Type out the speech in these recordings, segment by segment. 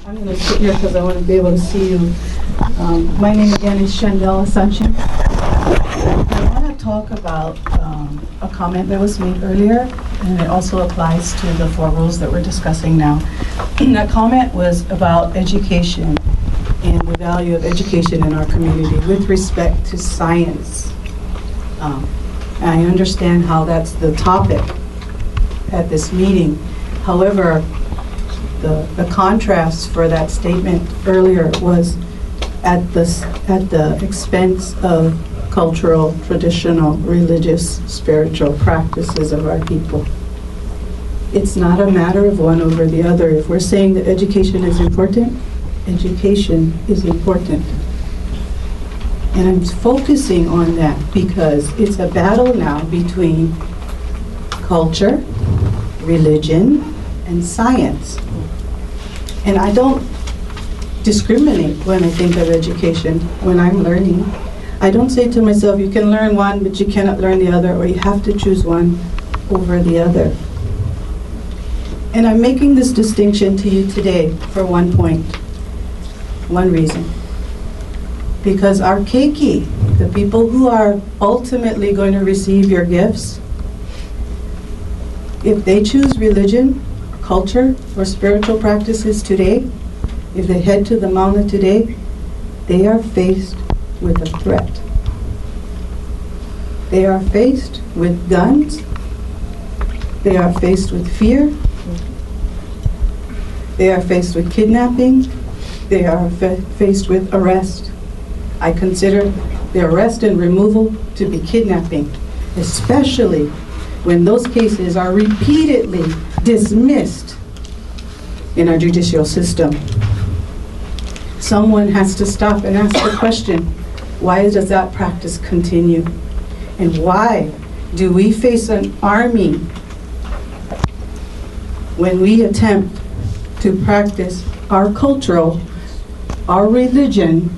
I'm going to sit here because I want to be able to see you. My name again is Chandell, Asuncion. I want to talk about a comment that was made earlier, and it also applies to the 4 rules that we're discussing now. That comment was about education and the value of education in our community with respect to science. I understand how that's the topic at this meeting. However, the contrast for that statement earlier was at the expense of cultural, traditional, religious, spiritual practices of our people. It's not a matter of one over the other. If we're saying that education is important, education is important. And I'm focusing on that because it's a battle now between culture, religion, and science. And I don't discriminate when I think of education, when I'm learning. I don't say to myself, you can learn one, but you cannot learn the other, or you have to choose one over the other. And I'm making this distinction to you today for one point, one reason. Because our keiki, the people who are ultimately going to receive your gifts, if they choose religion, culture, or spiritual practices today, if they head to the Mauna today, they are faced with a threat. They are faced with guns. They are faced with fear. They are faced with kidnapping. They are faced with arrest. I consider the arrest and removal to be kidnapping, especially when those cases are repeatedly dismissed in our judicial system. Someone has to stop and ask the question, why does that practice continue? And why do we face an army when we attempt to practice our cultural, our religion,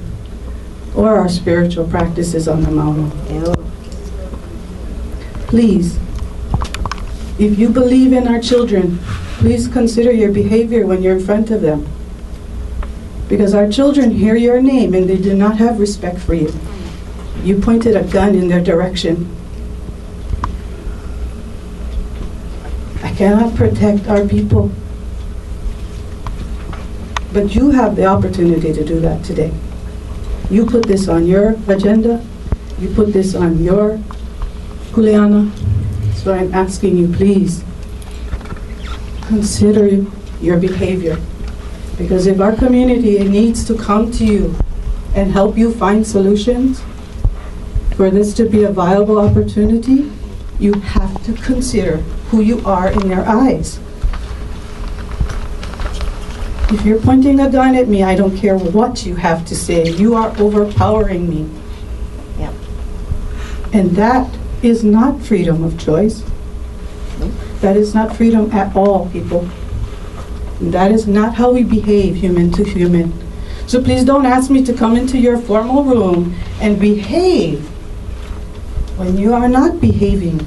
or our spiritual practices on the Mauna? Please, if you believe in our children, please consider your behavior when you're in front of them. Because our children hear your name and they do not have respect for you. You pointed a gun in their direction. I cannot protect our people. But you have the opportunity to do that today. You put this on your agenda. You put this on your kuleana. So I'm asking you, please, consider your behavior. Because if our community needs to come to you and help you find solutions for this to be a viable opportunity, you have to consider who you are in their eyes. If you're pointing a gun at me, I don't care what you have to say. You are overpowering me. Yeah. And that is not freedom of choice. That is not freedom at all, people. That is not how we behave human to human. So please don't ask me to come into your formal room and behave when you are not behaving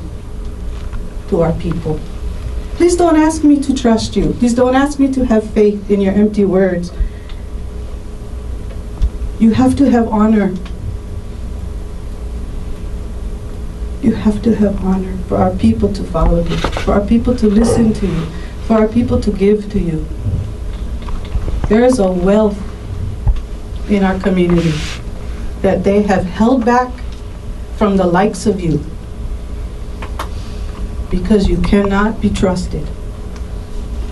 to our people. Please don't ask me to trust you. Please don't ask me to have faith in your empty words. You have to have honor. You have to have honor for our people to follow you, for our people to listen to you, for our people to give to you. There is a wealth in our community that they have held back from the likes of you because you cannot be trusted.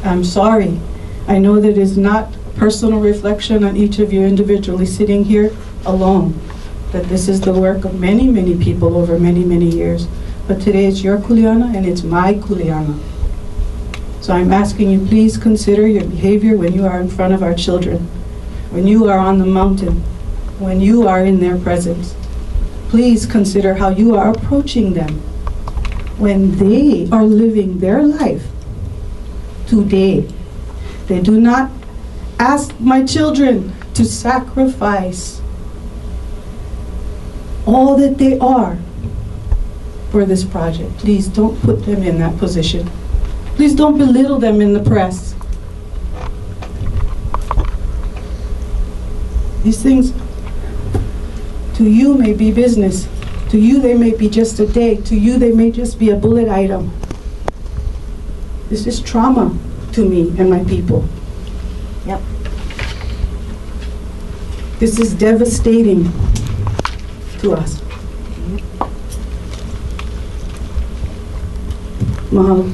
I'm sorry. I know that it's not personal reflection on each of you individually sitting here alone, that this is the work of many, many people over many, many years. But today it's your kuleana and it's my kuleana. So I'm asking you, please consider your behavior when you are in front of our children, when you are on the mountain, when you are in their presence. Please consider how you are approaching them when they are living their life today. They do not ask my children to sacrifice all that they are for this project. Please don't put them in that position. Please don't belittle them in the press. These things, to you, may be business. To you, they may be just a day. To you, they may just be a bullet item. This is trauma to me and my people. Yep. This is devastating to us. Mahalo.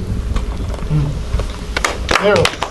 Carol.